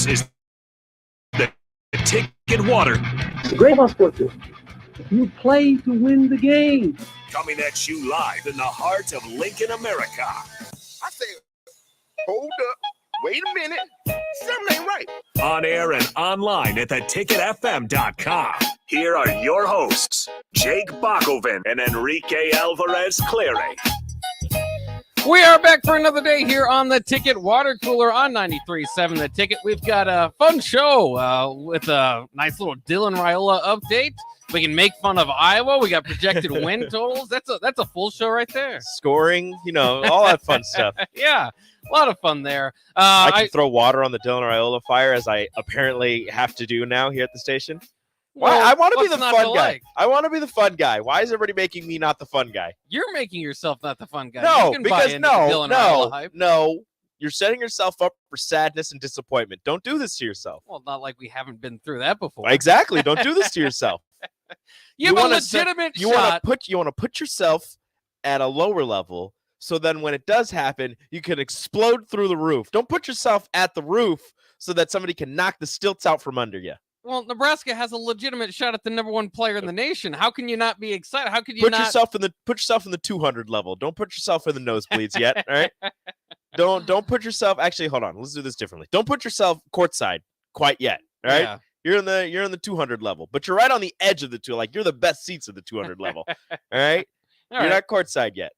This is the Ticket Water. It's a great sports system. You play to win the game. Coming at you live in the heart of Lincoln, America. I say, hold up, wait a minute, something ain't right. On air and online at theticketfm.com. Here are your hosts, Jake Bakoven and Enrique Alvarez Clary. We are back for another day here on the Ticket Water Cooler on 93.7 The Ticket. We've got a fun show with a nice little Dylan Raiola update. We can make fun of Iowa. We got projected win totals. That's a full show right there. Scoring, all that fun stuff. Yeah, a lot of fun there. I can throw water on the Dylan Raiola fire, as I apparently have to do now here at the station. Why? I want to be the fun guy. I want to be the fun guy. Why is everybody making me not the fun guy? You're making yourself not the fun guy. No, you can because buy into the Dylan Raiola hype. No. You're setting yourself up for sadness and disappointment. Don't do this to yourself. Well, not like we haven't been through that before. Exactly. Don't do this to yourself. You have a legitimate shot. You want to put yourself at a lower level, so then when it does happen, you can explode through the roof. Don't put yourself at the roof so that somebody can knock the stilts out from under you. Well, Nebraska has a legitimate shot at the number one player in the nation. How can you not be excited? How could you put yourself in the 200 level? Don't put yourself in the nosebleeds yet. All right. Don't put yourself. Actually, hold on. Let's do this differently. Don't put yourself courtside quite yet. All right. Yeah. You're in the 200 level, but you're right on the edge of the two. Like, you're the best seats of the 200 level. All right. You're not courtside yet.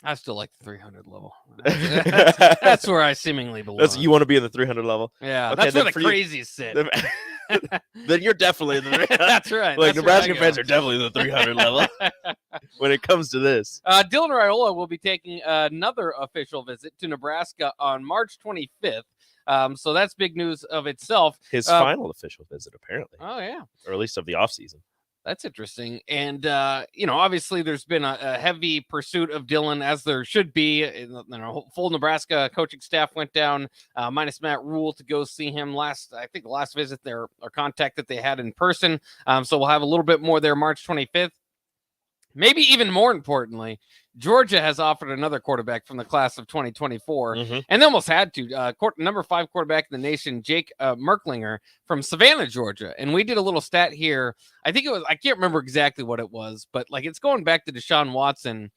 I still like the 300 level. That's where I seemingly belong. You want to be in the 300 level? Yeah, okay, that's where the crazies sit. Then you're definitely in the. That's right. Like, Nebraska fans are definitely in the 300 level when it comes to this. Dylan Raiola will be taking another official visit to Nebraska on March 25th. So that's big news of itself. His final official visit, apparently. Oh, yeah. Or at least of the offseason. That's interesting. And, obviously there's been a heavy pursuit of Dylan, as there should be. Full Nebraska coaching staff went down, minus Matt Rule, to go see him the last visit there, or contact that they had in person. So we'll have a little bit more there March 25th. Maybe even more importantly, Georgia has offered another quarterback from the class of 2024, and they almost had to. Number 5 quarterback in the nation, Jake Merklinger from Savannah, Georgia. And we did a little stat here. I can't remember exactly what it was, but it's going back to Deshaun Watson.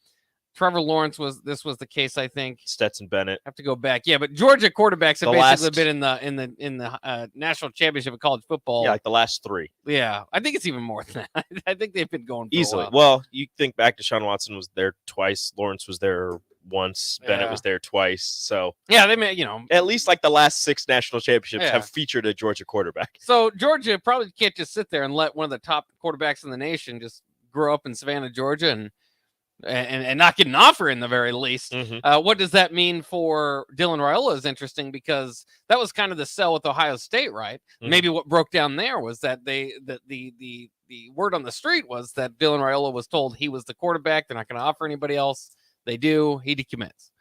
Trevor Lawrence was the case, I think. Stetson Bennett. Have to go back. Yeah, but Georgia quarterbacks have basically been in the national championship of college football. Yeah, like the last 3. Yeah, I think it's even more than that. I think they've been going for easily. A while. Well, you think back to Deshaun Watson was there twice. Lawrence was there once. Bennett was there twice. So yeah, they may, at least like the last 6 national championships have featured a Georgia quarterback. So Georgia probably can't just sit there and let one of the top quarterbacks in the nation just grow up in Savannah, Georgia, and not get an offer in the very least. What does that mean for Dylan Raiola is interesting, because that was kind of the sell with Ohio State, right? Maybe what broke down there was that the word on the street was that Dylan Raiola was told he was the quarterback. They're not going to offer anybody else. They do. He decommits.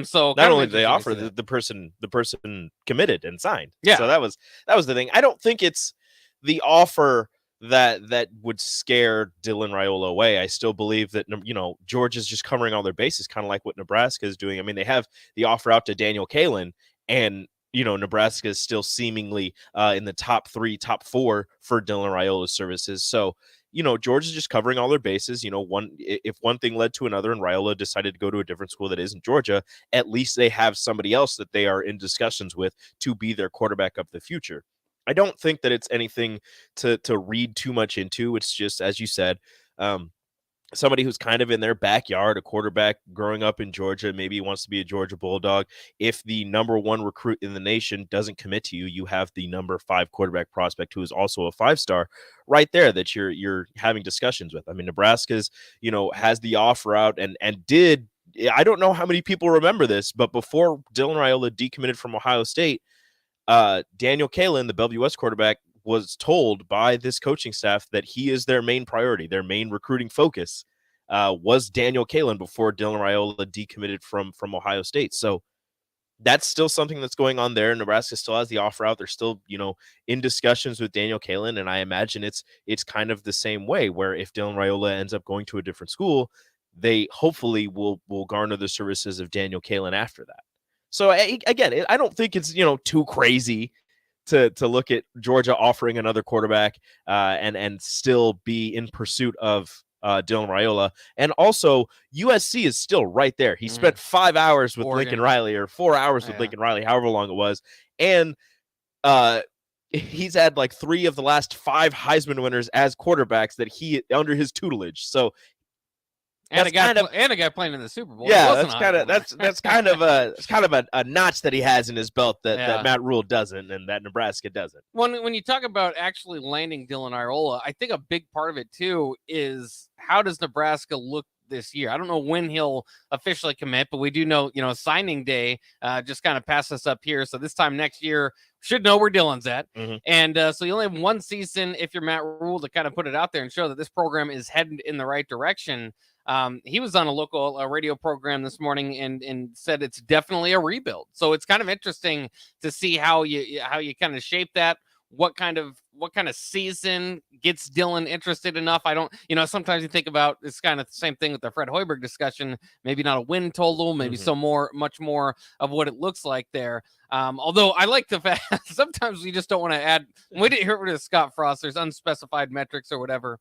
So not only did they offer, the person committed and signed. Yeah. So that was the thing. I don't think it's the offer that would scare Dylan Raiola away. I still believe that, Georgia's just covering all their bases, kind of like what Nebraska is doing. I mean, they have the offer out to Daniel Kalen, and, Nebraska is still seemingly in the top 3, top 4 for Dylan Raiola's services. So, Georgia's just covering all their bases. If one thing led to another and Raiola decided to go to a different school that isn't Georgia, at least they have somebody else that they are in discussions with to be their quarterback of the future. I don't think that it's anything to read too much into. It's just, as you said, somebody who's kind of in their backyard, a quarterback growing up in Georgia, maybe wants to be a Georgia Bulldog. If the number 1 recruit in the nation doesn't commit to you, you have the number 5 quarterback prospect who is also a 5-star right there that you're having discussions with. I mean, Nebraska's, has the offer out and did. I don't know how many people remember this, but before Dylan Raiola decommitted from Ohio State, Daniel Kalen, the Bellevue West quarterback, was told by this coaching staff that he is their main priority, their main recruiting focus was Daniel Kalen before Dylan Raiola decommitted from Ohio State. So that's still something that's going on there. Nebraska still has the offer out. They're still, in discussions with Daniel Kalen, and I imagine it's kind of the same way, where if Dylan Raiola ends up going to a different school, they hopefully will garner the services of Daniel Kalen after that. So again, I don't think it's too crazy to look at Georgia offering another quarterback and still be in pursuit of Dylan Raiola. And also, USC is still right there. He spent 5 hours with Oregon. Lincoln Riley, or 4 hours with Lincoln Riley, however long it was. And he's had like 3 of the last 5 Heisman winners as quarterbacks that he under his tutelage. So and a guy playing in the Super Bowl. Yeah, that's kind of a notch that he has in his belt that Matt Rule doesn't, and that Nebraska doesn't. When you talk about actually landing Dylan Raiola, I think a big part of it too is how does Nebraska look this year? I don't know when he'll officially commit, but we do know, signing day just kind of passed us up here. So this time next year, should know where Dylan's at. Mm-hmm. And so you only have one season if you're Matt Rule to kind of put it out there and show that this program is headed in the right direction. He was on a local radio program this morning and said it's definitely a rebuild. So it's kind of interesting to see how you kind of shape that. What kind of season gets Dylan interested enough? I don't, sometimes you think about it's kind of the same thing with the Fred Hoiberg discussion. Maybe not a win total, maybe much more of what it looks like there. Although I like the fact sometimes we just don't want to add. We didn't hear rid of Scott Frost. There's unspecified metrics or whatever.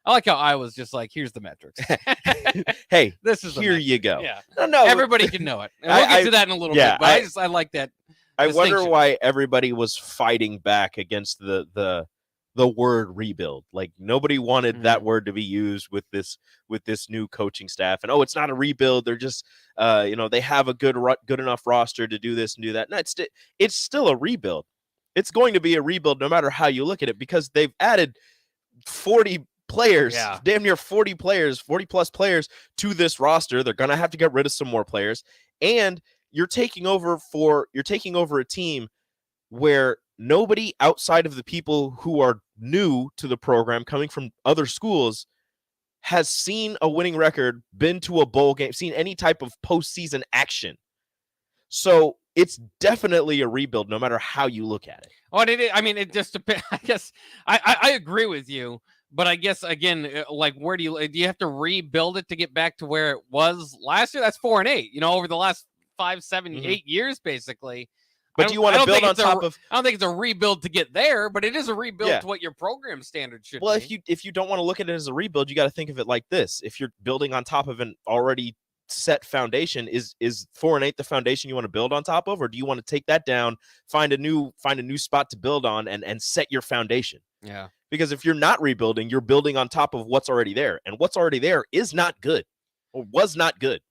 I like how I was just like, here's the metrics. Hey, this is here you go. Yeah, no, everybody can know it. And we'll get to that in a little bit. But I like that. I wonder why everybody was fighting back against the word rebuild. Like nobody wanted that word to be used with this new coaching staff. And it's not a rebuild. They're just they have a good enough roster to do this and do that. No, it's still a rebuild. It's going to be a rebuild no matter how you look at it, because they've added 40 players, damn near 40 plus players to this roster. They're going to have to get rid of some more players, and you're taking over a team where nobody outside of the people who are new to the program coming from other schools has seen a winning record, been to a bowl game, seen any type of postseason action. So it's definitely a rebuild no matter how you look at it. It just depends. I guess I agree with you. But I guess, again, like, where do you have to rebuild it to get back to where it was last year? That's 4-8, over the last 5, 7, 8 years, basically. But do you want to build on top of? I don't think it's a rebuild to get there, but it is a rebuild to what your program standard should be. Well, if you don't want to look at it as a rebuild, you got to think of it like this: if you're building on top of an already set foundation, is 4-8 the foundation you want to build on top of, or do you want to take that down, find a new spot to build on, and set your foundation? Yeah. Because if you're not rebuilding, you're building on top of what's already there, and what's already there is not good, or was not good.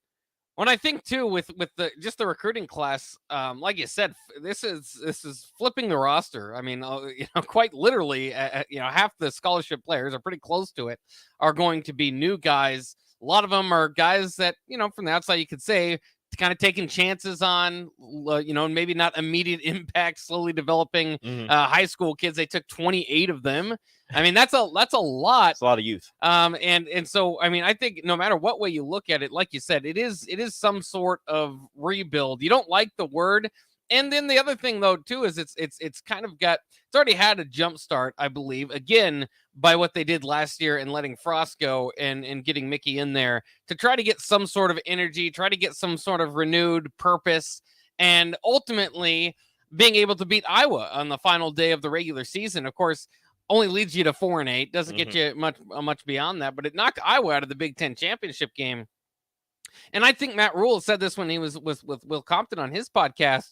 When I think too with the recruiting class, like you said, this is flipping the roster. I mean, quite literally, half the scholarship players are pretty close to it, are going to be new guys. A lot of them are guys that, from the outside you could say, kind of taking chances on, maybe not immediate impact, slowly developing high school kids. They took 28 of them. I mean, that's a lot. It's a lot of youth. And so, I think no matter what way you look at it, like you said, it is some sort of rebuild. You don't like the word. And then the other thing, though, too, is it's kind of it's already had a jump start, I believe, again, by what they did last year and letting Frost go and getting Mickey in there to try to get some sort of energy, try to get some sort of renewed purpose, and ultimately being able to beat Iowa on the final day of the regular season. Of course, only leads you to 4-8, doesn't get you much beyond that, but it knocked Iowa out of the Big Ten championship game. And I think Matt Rule said this when he was with Will Compton on his podcast,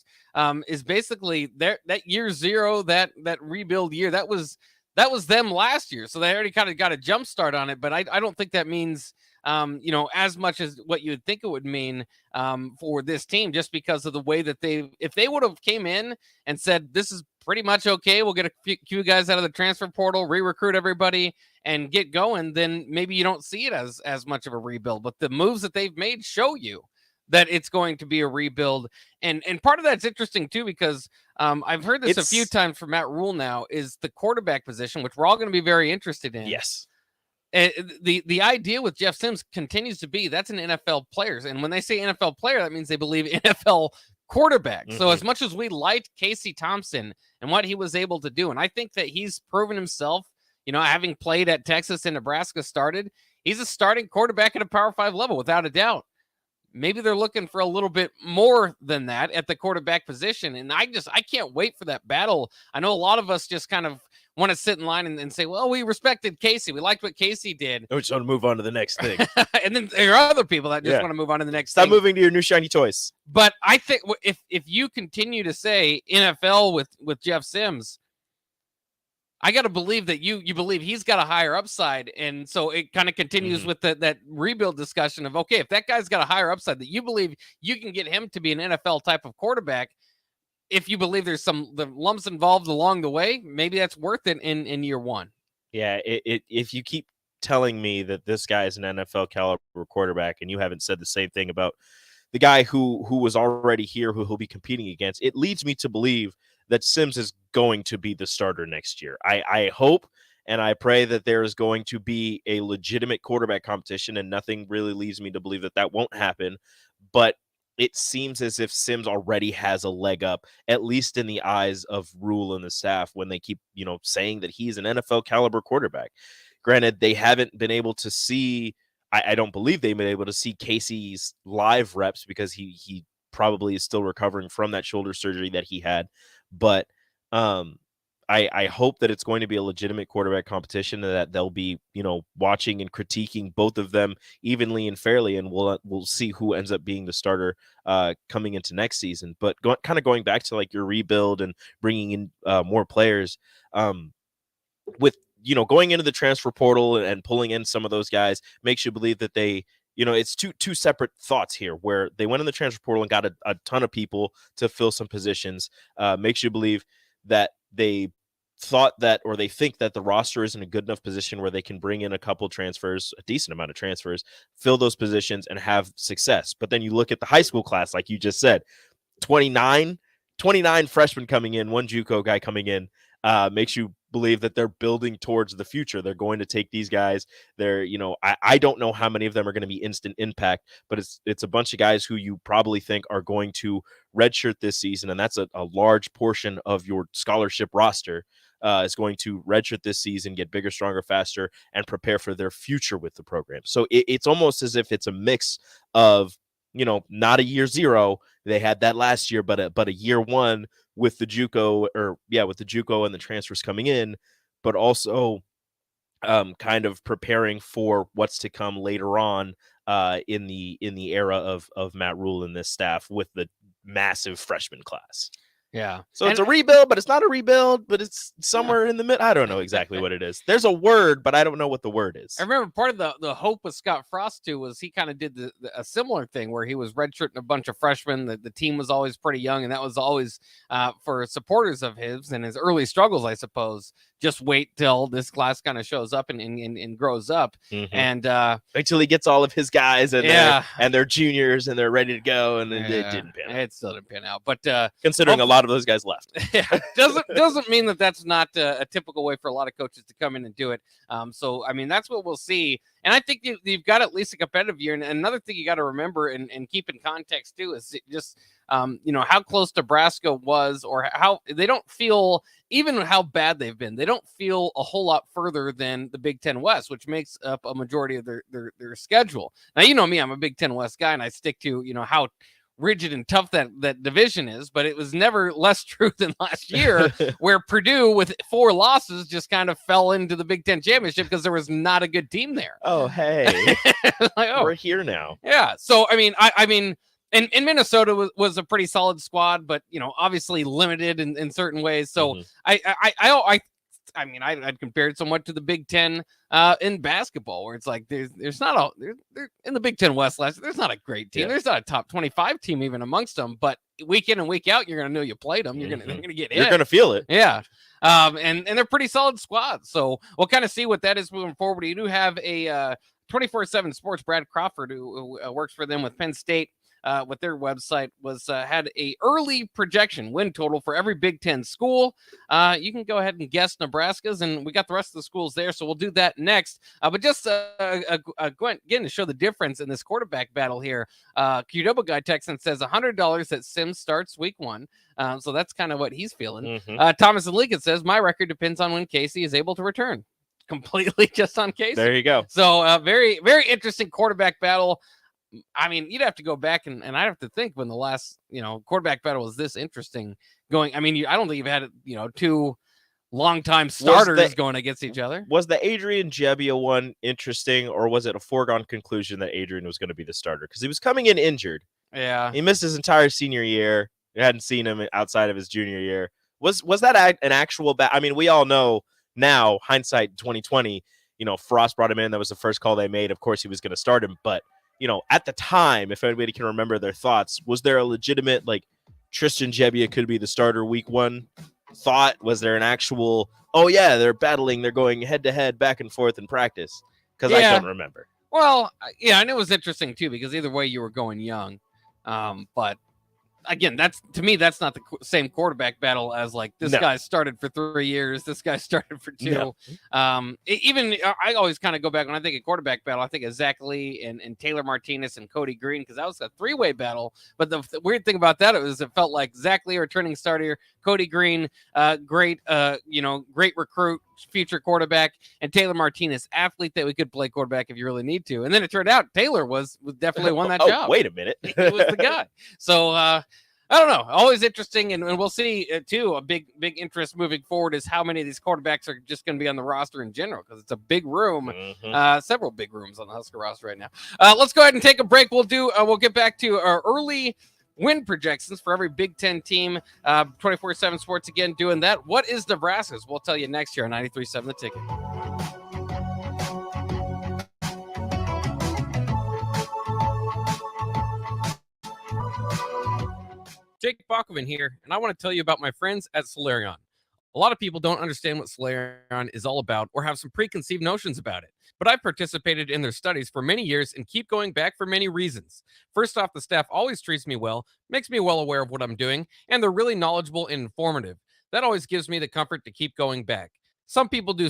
is basically that year zero, that rebuild year, that was them last year. So they already kind of got a jump start on it. But I don't think that means, as much as what you would think it would mean for this team, just because of the way that if they would have came in and said, this is pretty much okay, we'll get a few guys out of the transfer portal, re-recruit everybody, and get going, then maybe you don't see it as much of a rebuild. But the moves that they've made show you that it's going to be a rebuild. And part of that's interesting too, because I've heard this a few times from Matt Rule now, is the quarterback position, which we're all going to be very interested in. Yes. The idea with Jeff Sims continues to be that's an NFL player. And when they say NFL player, that means they believe NFL quarterback. So as much as we liked Casey Thompson and what he was able to do, and I think that he's proven himself, having played at Texas and Nebraska he's a starting quarterback at a Power 5 level without a doubt. maybe they're looking for a little bit more than that at the quarterback position. And I can't wait for that battle. I know a lot of us just kind of want to sit in line and say, well, we respected Casey. We liked what Casey did. We just want to move on to the next thing. And then there are other people that just want to move on to the next thing. Stop moving to your new shiny toys. But I think if you continue to say NFL with Jeff Sims, I got to believe that you believe he's got a higher upside. And so it kind of continues with that rebuild discussion of, okay, if that guy's got a higher upside, that you believe you can get him to be an NFL type of quarterback. If you believe there's the lumps involved along the way, maybe that's worth it in year one. Yeah, if you keep telling me that this guy is an NFL caliber quarterback and you haven't said the same thing about the guy who was already here, who he'll be competing against, it leads me to believe that Sims is going to be the starter next year. I hope and I pray that there is going to be a legitimate quarterback competition, and nothing really leads me to believe that won't happen. But it seems as if Sims already has a leg up, at least in the eyes of Rule and the staff, when they keep, saying that he's an NFL caliber quarterback. Granted, they haven't been able to see, I don't believe they've been able to see Casey's live reps because he probably is still recovering from that shoulder surgery that he had. But I hope that it's going to be a legitimate quarterback competition, and that they'll be, watching and critiquing both of them evenly and fairly, and we'll see who ends up being the starter coming into next season. But going back to like your rebuild and bringing in more players, with going into the transfer portal and pulling in some of those guys makes you believe that they, it's two separate thoughts here, where they went in the transfer portal and got a ton of people to fill some positions. Makes you believe that they thought that, or they think that the roster is in a good enough position where they can bring in a couple transfers, a decent amount of transfers, fill those positions and have success. But then you look at the high school class, like you just said, 29 freshmen coming in, one JUCO guy coming in, makes you believe that they're building towards the future. They're going to take these guys. They're, I don't know how many of them are going to be instant impact, but it's a bunch of guys who you probably think are going to redshirt this season. And that's a large portion of your scholarship roster is going to redshirt this season, get bigger, stronger, faster, and prepare for their future with the program. So it's almost as if it's a mix of, not a year zero. They had that last year, but a year one with the JUCO, with the JUCO and the transfers coming in, but also kind of preparing for what's to come later on in the era of Matt Rule and this staff with the massive freshman class. Yeah. So it's a rebuild, but it's not a rebuild, but it's somewhere in the mid. I don't know exactly what it is. There's a word, but I don't know what the word is. I remember part of the hope with Scott Frost too was he kind of did a similar thing where he was redshirting a bunch of freshmen. The team was always pretty young, and that was always for supporters of his and his early struggles, I suppose. Just wait till this class kind of shows up and grows up, and until he gets all of his guys and they're juniors and they're ready to go, and then it didn't pan out. It still didn't pan out, but considering a lot of those guys left, doesn't mean that's not a typical way for a lot of coaches to come in and do it. So I mean, that's what we'll see, and I think you've got at least a competitive year. And another thing you got to remember and keep in context too is just how close Nebraska was, or how they don't feel, even how bad they've been, they don't feel a whole lot further than the Big Ten West, which makes up a majority of their schedule. Now, me, I'm a Big Ten West guy, and I stick to, how rigid and tough that division is, but it was never less true than last year where Purdue with 4 losses just kind of fell into the Big Ten championship because there was not a good team there. Oh, hey, we're here now. Yeah. So, I mean, and Minnesota was a pretty solid squad, but obviously limited in certain ways. So I'd compare it somewhat to the Big Ten in basketball, where it's like there's not they're in the Big Ten West last. There's not a great team. Yeah. There's not a top 25 team even amongst them. But week in and week out, you're gonna know you played them. They're gonna get hit. You're gonna feel it. Yeah. And they're pretty solid squads. So we'll kind of see what that is moving forward. You do have a 24/7 Sports, Brad Crawford, who works for them with Penn State. With their website had a early projection win total for every Big Ten school. You can go ahead and guess Nebraska's, and we got the rest of the schools there, so we'll do that next. But just again to show the difference in this quarterback battle here, Qdoba Guy Texan says $100 that Sims starts week 1. So that's kind of what he's feeling. Thomas and Lincoln says my record depends on when Casey is able to return. Completely just on Casey. There you go. So very, very interesting quarterback battle. I mean, you'd have to go back and I'd have to think when the last, quarterback battle was this interesting going. I mean, I don't think you've had, two longtime starters going against each other. Was the Adrian Jebbia one interesting, or was it a foregone conclusion that Adrian was going to be the starter? Because he was coming in injured. Yeah. He missed his entire senior year. We hadn't seen him outside of his junior year. Was that an actual I mean, we all know now, hindsight 2020, Frost brought him in. That was the first call they made. Of course, he was going to start him. But, at the time, if anybody can remember their thoughts, was there a legitimate, Tristan Jebbia could be the starter week one thought? Was there an actual, oh, yeah, they're battling. They're going head-to-head, back and forth in practice? Because I don't remember. Well, yeah, and it was interesting, too, because either way you were going young. But again, to me, that's not the same quarterback battle as this guy started for 3 years. This guy started for 2. No. I always kind of go back when I think of quarterback battle. I think of Zach Lee and Taylor Martinez and Cody Green, because that was a 3-way battle. But the weird thing about that is it felt like Zach Lee, returning starter, Cody Green, great recruit, future quarterback, and Taylor Martinez, athlete that we could play quarterback if you really need to. And then it turned out Taylor was definitely won that job. Wait a minute. He was the guy. So I don't know. Always interesting, and we'll see too. A big interest moving forward is how many of these quarterbacks are just going to be on the roster in general, because it's a big room, several big rooms on the Husker roster right now. Let's go ahead and take a break. We'll get back to our early win projections for every Big Ten team. 24/7 Sports again doing that. What is Nebraska's? We'll tell you next year on 93.7 The Ticket. Jake Bachman here, and I want to tell you about my friends at Solarion. A lot of people don't understand what Solarion is all about or have some preconceived notions about it, but I've participated in their studies for many years and keep going back for many reasons. First off, the staff always treats me well, makes me well aware of what I'm doing, and they're really knowledgeable and informative. That always gives me the comfort to keep going back. Some people do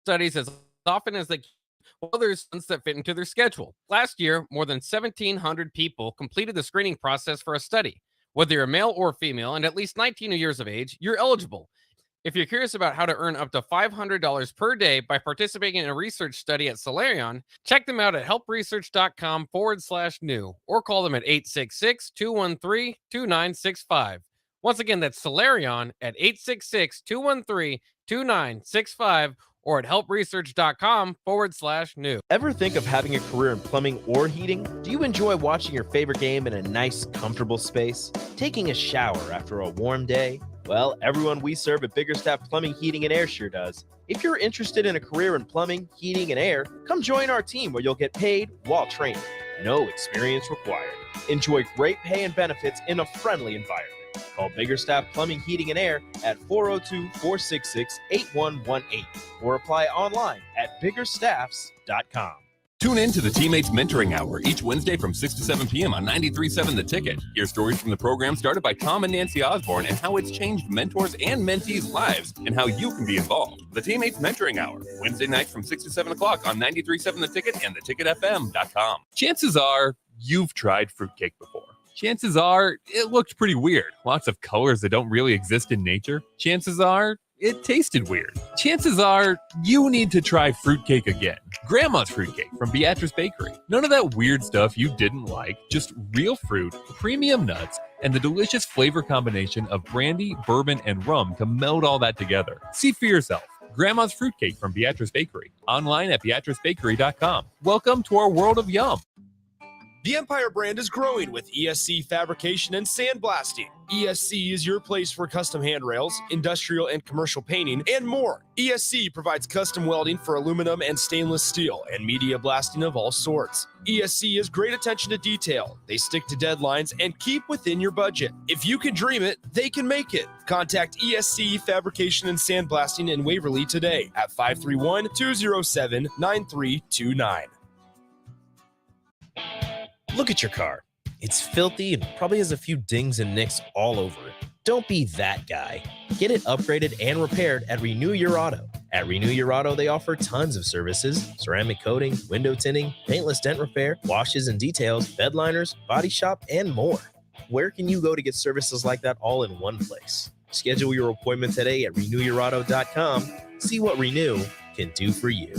studies as often as they can, while there's ones that fit into their schedule. Last year, more than 1,700 people completed the screening process for a study. Whether you're male or female and at least 19 years of age, you're eligible. If you're curious about how to earn up to $500 per day by participating in a research study at Solarion, check them out at helpresearch.com/new or call them at 866-213-2965. Once again, that's Solarion at 866-213-2965 or at helpresearch.com/new. Ever think of having a career in plumbing or heating? Do you enjoy watching your favorite game in a nice, comfortable space? Taking a shower after a warm day? Well, everyone we serve at Biggerstaff Plumbing, Heating, and Air sure does. If you're interested in a career in plumbing, heating, and air, come join our team where you'll get paid while training. No experience required. Enjoy great pay and benefits in a friendly environment. Call Biggerstaff Plumbing, Heating, and Air at 402-466-8118 or apply online at biggerstaffs.com. Tune in to the Teammates Mentoring Hour each Wednesday from 6 to 7 p.m. on 93.7 The Ticket. Hear stories from the program started by Tom and Nancy Osborne and how it's changed mentors and mentees' lives and how you can be involved. The Teammates Mentoring Hour, Wednesday nights from 6 to 7 o'clock on 93.7 The Ticket and theticketfm.com. Chances are you've tried fruitcake before. Chances are it looked pretty weird. Lots of colors that don't really exist in nature. Chances are it tasted weird. Chances are you need to try fruitcake again. Grandma's fruitcake from Beatrice Bakery. None of that weird stuff you didn't like, just real fruit, premium nuts, and the delicious flavor combination of brandy, bourbon, and rum to meld all that together. See for yourself. Grandma's fruitcake from Beatrice Bakery. Online at beatricebakery.com. Welcome to our world of yum. The Empire brand is growing with ESC fabrication and sandblasting. ESC is your place for custom handrails, industrial and commercial painting, and more. ESC provides custom welding for aluminum and stainless steel and media blasting of all sorts. ESC has great attention to detail. They stick to deadlines and keep within your budget. If you can dream it, they can make it. Contact ESC Fabrication and Sandblasting in Waverly today at 531-207-9329. Look at your car. It's filthy and probably has a few dings and nicks all over it. Don't be that guy. Get it upgraded and repaired at Renew Your Auto. At Renew Your Auto, they offer tons of services: ceramic coating, window tinting, paintless dent repair, washes and details, bed liners, body shop, and more. Where can you go to get services like that all in one place? Schedule your appointment today at renewyourauto.com. See what Renew can do for you.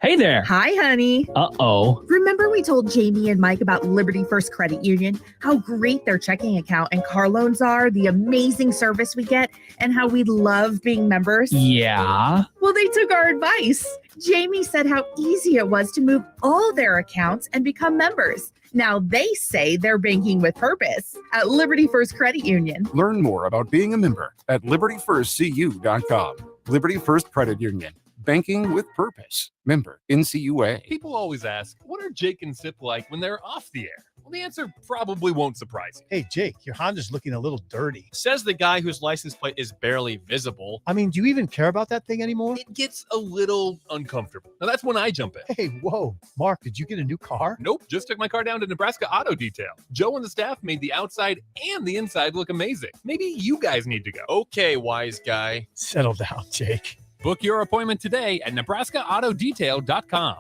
Hey Hey there. Hi, honey. Uh-oh. Remember we told Jamie and Mike about Liberty First Credit Union, how great their checking account and car loans are, the amazing service we get, and how we love being members? Yeah. Well, they took our advice. Jamie said how easy it was to move all their accounts and become members. Now they say they're banking with purpose at Liberty First Credit Union. Learn more about being a member at libertyfirstcu.com. Liberty First Credit Union. Banking with purpose. Member NCUA. People always ask, what are Jake and Sip like when they're off the air? Well, the answer probably won't surprise you. Hey, Jake, your Honda's looking a little dirty. Says the guy whose license plate is barely visible. I mean, do you even care about that thing anymore? It gets a little uncomfortable. Now, that's when I jump in. Hey, whoa. Mark, did you get a new car? Nope, just took my car down to Nebraska Auto Detail. Joe and the staff made the outside and the inside look amazing. Maybe you guys need to go. Okay, wise guy. Settle down, Jake. Book your appointment today at NebraskaAutoDetail.com.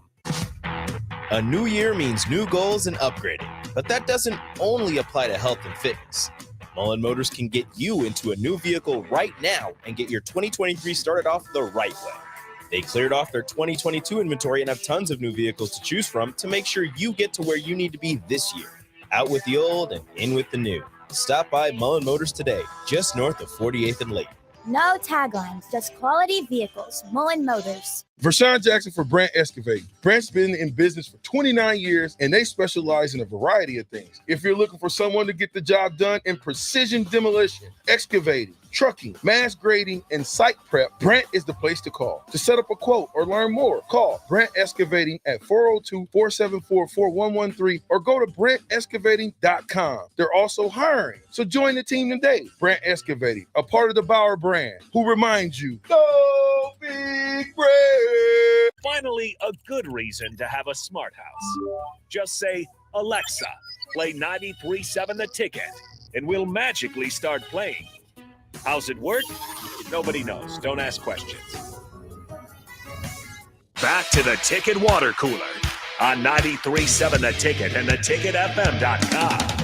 A new year means new goals and upgrading, but that doesn't only apply to health and fitness. Mullen Motors can get you into a new vehicle right now and get your 2023 started off the right way. They cleared off their 2022 inventory and have tons of new vehicles to choose from to make sure you get to where you need to be this year. Out with the old and in with the new. Stop by Mullen Motors today, just north of 48th and Lake. No taglines, just quality vehicles. Mullen Motors. Vershawn Jackson for Brandt Excavating. Brandt's been in business for 29 years, and they specialize in a variety of things. If you're looking for someone to get the job done in precision demolition, excavating, trucking, mass grading, and site prep, Brandt is the place to call. To set up a quote or learn more, call Brandt Excavating at 402-474-4113 or go to BrandtExcavating.com. They're also hiring, so join the team today. Brandt Excavating, a part of the Bauer brand, who reminds you, go big Brandt. Finally, a good reason to have a smart house. Just say, Alexa, play 93.7 The Ticket, and we'll magically start playing. How's it work? Nobody knows. Don't ask questions. Back to the Ticket Water Cooler on 93.7 The Ticket and theticketfm.com.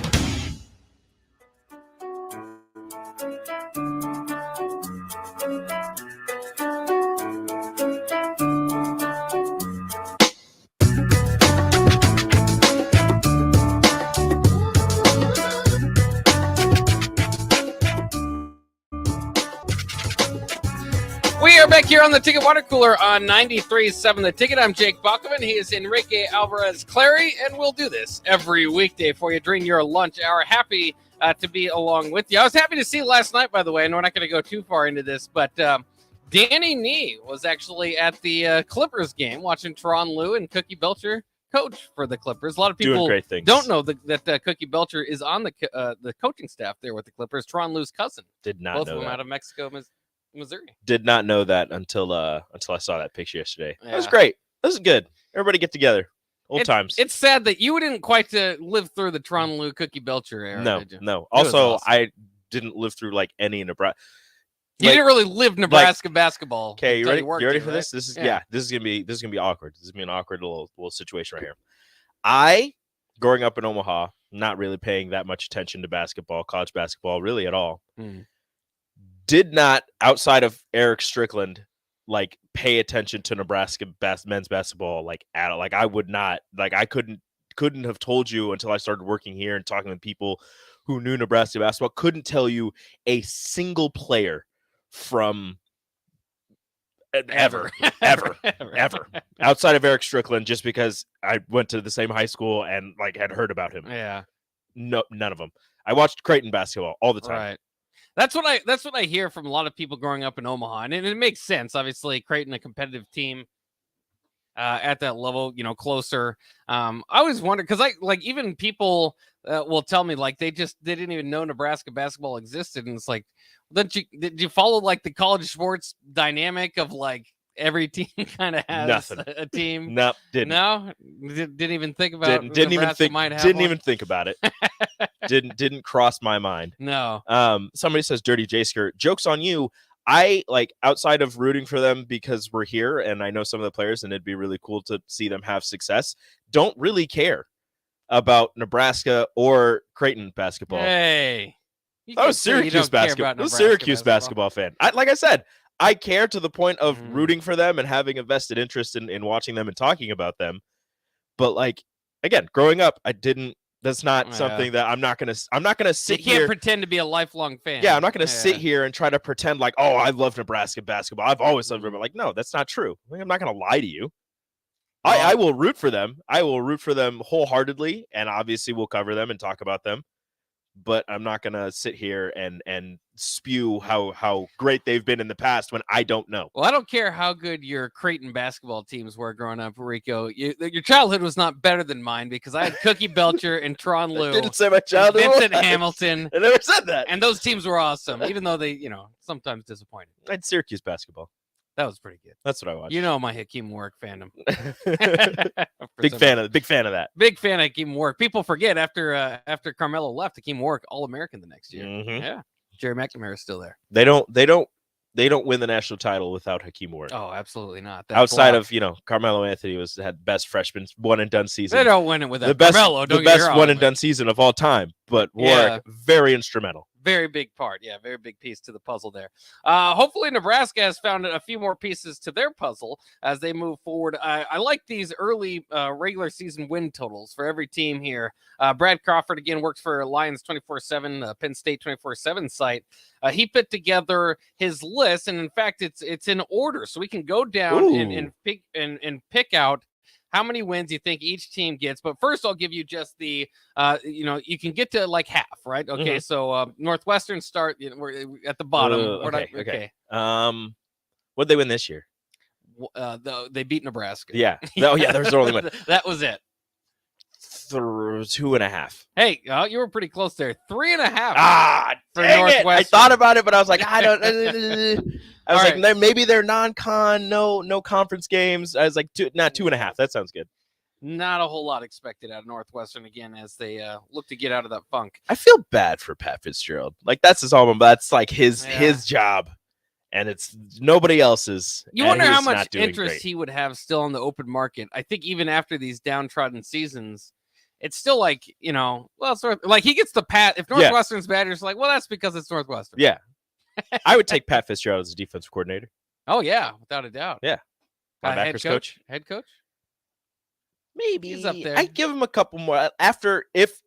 We are back here on the Ticket Water Cooler on 93.7 The Ticket. I'm Jake Bachman. He is Enrique Alvarez-Clary, and we'll do this every weekday for you during your lunch hour. Happy to be along with you. I was happy to see last night, by the way, and we're not going to go too far into this, but Danny Nee was actually at the Clippers game watching Teron Lue and Cookie Belcher coach for the Clippers. A lot of people don't know that Cookie Belcher is on the coaching staff there with the Clippers. Teron Lue's cousin. Did not Both know of them that. out of Mexico, Missouri. Did not know that until I saw that picture yesterday. Yeah. That was great. This is good. Everybody get together. Old times. It's sad that you didn't quite live through the Teron Lue Cookie Belcher era. No, did you? no. It was Also, awesome. I didn't live through like any Nebraska. You didn't really live Nebraska basketball. Okay, you until ready? You ready for right? this? This is This is gonna be awkward. This is gonna be an awkward little situation right here. I, growing up in Omaha, not really paying that much attention to basketball, college basketball, really at all. Did not, outside of Eric Strickland, like pay attention to Nebraska men's basketball like at all. Like I would not. Like I couldn't have told you until I started working here and talking to people who knew Nebraska basketball. Couldn't tell you a single player from ever outside of Eric Strickland, just because I went to the same high school and like had heard about him. Yeah. No, none of them. I watched Creighton basketball all the time. Right. That's what I hear from a lot of people growing up in Omaha, and it makes sense. Obviously, Creighton, a competitive team at that level, closer. I always wonder because even people will tell me like they didn't even know Nebraska basketball existed, and it's like, did you follow like the college sports dynamic of like every team kind of has a team? No, didn't. No, didn't even think about. Didn't even think. Didn't one? even think about it. didn't cross my mind. No. Somebody says Dirty J Skirt. Joke's on you. I like outside of rooting for them because we're here and I know some of the players and it'd be really cool to see them have success. Don't really care about Nebraska or Creighton basketball. Hey. I was Syracuse basketball. I was Syracuse basketball fan. Like I said, I care to the point of Mhm. rooting for them and having a vested interest in watching them and talking about them. But like, again, growing up, I didn't. That's not something that I'm not gonna sit You can't here. pretend to be a lifelong fan. Yeah, I'm not gonna sit here and try to pretend like, oh, I love Nebraska basketball. I've always loved Nebraska. Like, no, that's not true. Like, I'm not gonna lie to you. I will root for them. I will root for them wholeheartedly, and obviously we'll cover them and talk about them. But I'm not gonna sit here and spew how great they've been in the past when I don't know. Well, I don't care how good your Creighton basketball teams were growing up, Rico. Your childhood was not better than mine because I had Cookie Belcher and Tron Lue. I didn't say my childhood. Vincent was. Hamilton. I never said that. And those teams were awesome, even though they, sometimes disappointed. I had Syracuse basketball. That was pretty good. That's what I watched. You know my Hakeem Warwick fandom. Big fan of that. Big fan of Hakeem Warwick. People forget after Carmelo left, Hakeem Warwick All-American the next year. Mm-hmm. Yeah, Jerry McNamara is still there. They don't win the national title without Hakeem Warwick. Oh, absolutely not. Outside of Carmelo Anthony had best freshman one and done season. They don't win it without Carmelo. Don't the get me best wrong, one and done season of all time. But Warwick, very instrumental. Very big part. Yeah, very big piece to the puzzle there. Hopefully Nebraska has found a few more pieces to their puzzle as they move forward. I like these early regular season win totals for every team here. Brad Crawford, again, works for Lions 24/7, Penn State 24/7 site. He put together his list, and in fact, it's in order. So we can go down and pick out how many wins you think each team gets. But first, I'll give you just the, you can get to like half, right? Okay, so Northwestern start, we're at the bottom. Okay. What'd they win this year? They beat Nebraska. Yeah. Oh, yeah, there's only one. That was it. 2.5. Hey, you were pretty close there. 3.5. For Northwestern. I thought about it, but I was like, I don't. I was like, maybe they're non-con, no conference games. I was like, 2.5. That sounds good. Not a whole lot expected out of Northwestern again as they look to get out of that funk. I feel bad for Pat Fitzgerald. Like that's his alma. That's like his job, and it's nobody else's. You wonder how much interest he would have still on the open market. I think even after these downtrodden seasons, it's still like it's like he gets the pat. If Northwestern's bad, it's like, well, that's because it's Northwestern. Yeah. I would take Pat Fitzgerald as a defensive coordinator. Oh yeah, without a doubt. Yeah, head coach. Head coach. Maybe he's up there. I'd give him a couple more after if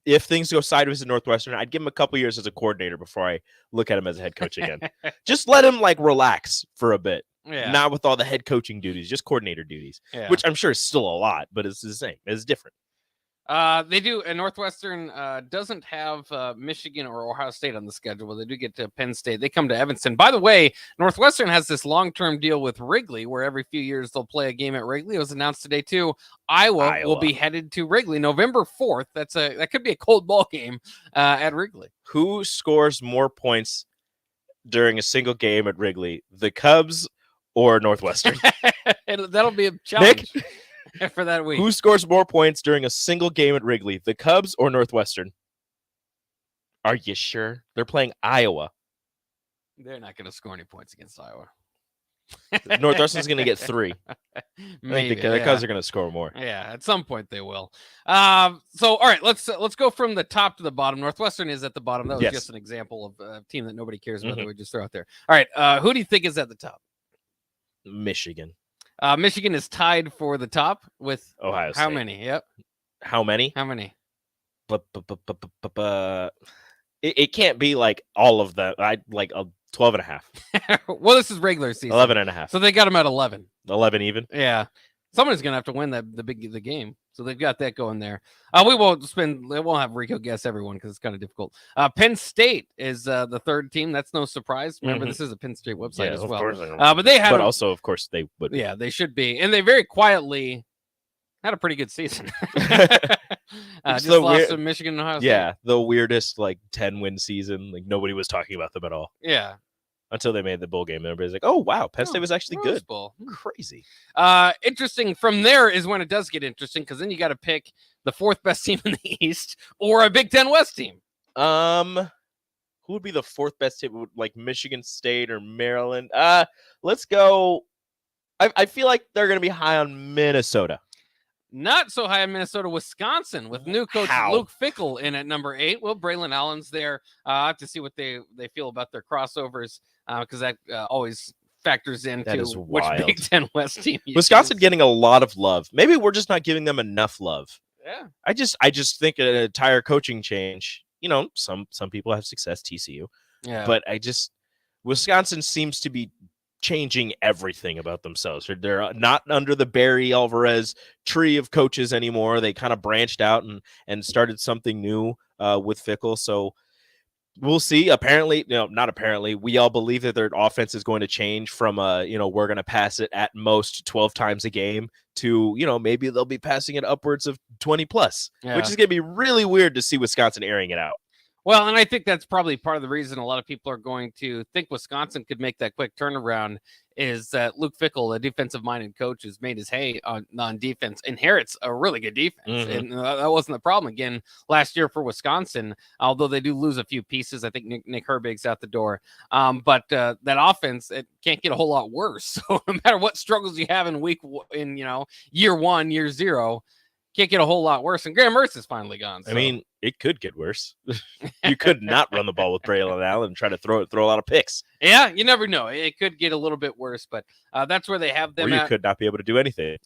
things go sideways in Northwestern. I'd give him a couple years as a coordinator before I look at him as a head coach again. Just let him like relax for a bit. Yeah. Not with all the head coaching duties, just coordinator duties, which I'm sure is still a lot, but it's the same. It's different. They do, and Northwestern doesn't have Michigan or Ohio State on the schedule, but they do get to Penn State. They come to Evanston. By the way, Northwestern has this long-term deal with Wrigley, where every few years they'll play a game at Wrigley. It was announced today too. Iowa will be headed to Wrigley November 4th. That could be a cold ball game at Wrigley. Who scores more points during a single game at Wrigley, the Cubs or Northwestern? And that'll be a challenge. Nick? For that week. Who scores more points during a single game at Wrigley, the Cubs or Northwestern? Are you sure? They're playing Iowa. They're not going to score any points against Iowa. Northwestern's going to get 3. Maybe, I think the Cubs are going to score more. Yeah, at some point they will. So, all right, let's go from the top to the bottom. Northwestern is at the bottom. That was just an example of a team that nobody cares about that we just throw out there. All right, who do you think is at the top? Michigan. Michigan is tied for the top with Ohio State. How many? Yep. How many? It can't be like all of them. I like 12.5. Well, this is regular season. 11.5. So they got them at 11. 11 even. Yeah. Somebody's gonna have to win the game, so they've got that going there. We won't have Rico guess everyone because it's kind of difficult. Penn State is the third team. That's no surprise. Remember, this is a Penn State website as well. But they had, but also, of course, they would. Yeah, they should be, and they very quietly had a pretty good season. Just lost to Michigan and Ohio State. Yeah, the weirdest 10-win season. Like nobody was talking about them at all. Yeah. Until they made the bowl game, and everybody's like, "Oh wow, Penn State was actually Rose good." Bowl. Crazy. Interesting. From there is when it does get interesting because then you got to pick the 4th best team in the East or a Big Ten West team. Who would be the 4th best team? Like Michigan State or Maryland? Let's go. I feel like they're going to be high on Minnesota. Not so high in Minnesota, Wisconsin, with new coach Luke Fickell in at number 8. Well, Braylon Allen's there. I have to see what they feel about their crossovers, because that always factors into which Big Ten West team. Wisconsin getting a lot of love. Maybe we're just not giving them enough love. Yeah. I just think an entire coaching change. Some people have success, TCU. Yeah. But Wisconsin seems to be changing everything about themselves. They're not under the Barry Alvarez tree of coaches anymore. They kind of branched out and started something new with Fickell. So we'll see. Apparently, not apparently, we all believe that their offense is going to change from we're going to pass it at most 12 times a game to, maybe they'll be passing it upwards of 20 plus, which is going to be really weird to see Wisconsin airing it out. Well, and I think that's probably part of the reason a lot of people are going to think Wisconsin could make that quick turnaround is that Luke Fickell, a defensive-minded coach who's made his hay on defense, inherits a really good defense. Mm-hmm. And that wasn't the problem, again, last year for Wisconsin, although they do lose a few pieces. I think Nick Herbig's out the door. But that offense, it can't get a whole lot worse. So no matter what struggles you have in year 1, year 0, can't get a whole lot worse. And Graham Mertz is finally gone. So. I mean, it could get worse. You could not run the ball with Braylon Allen and try to throw a lot of picks. Yeah, you never know. It could get a little bit worse, but that's where they have them. Or you could not be able to do anything,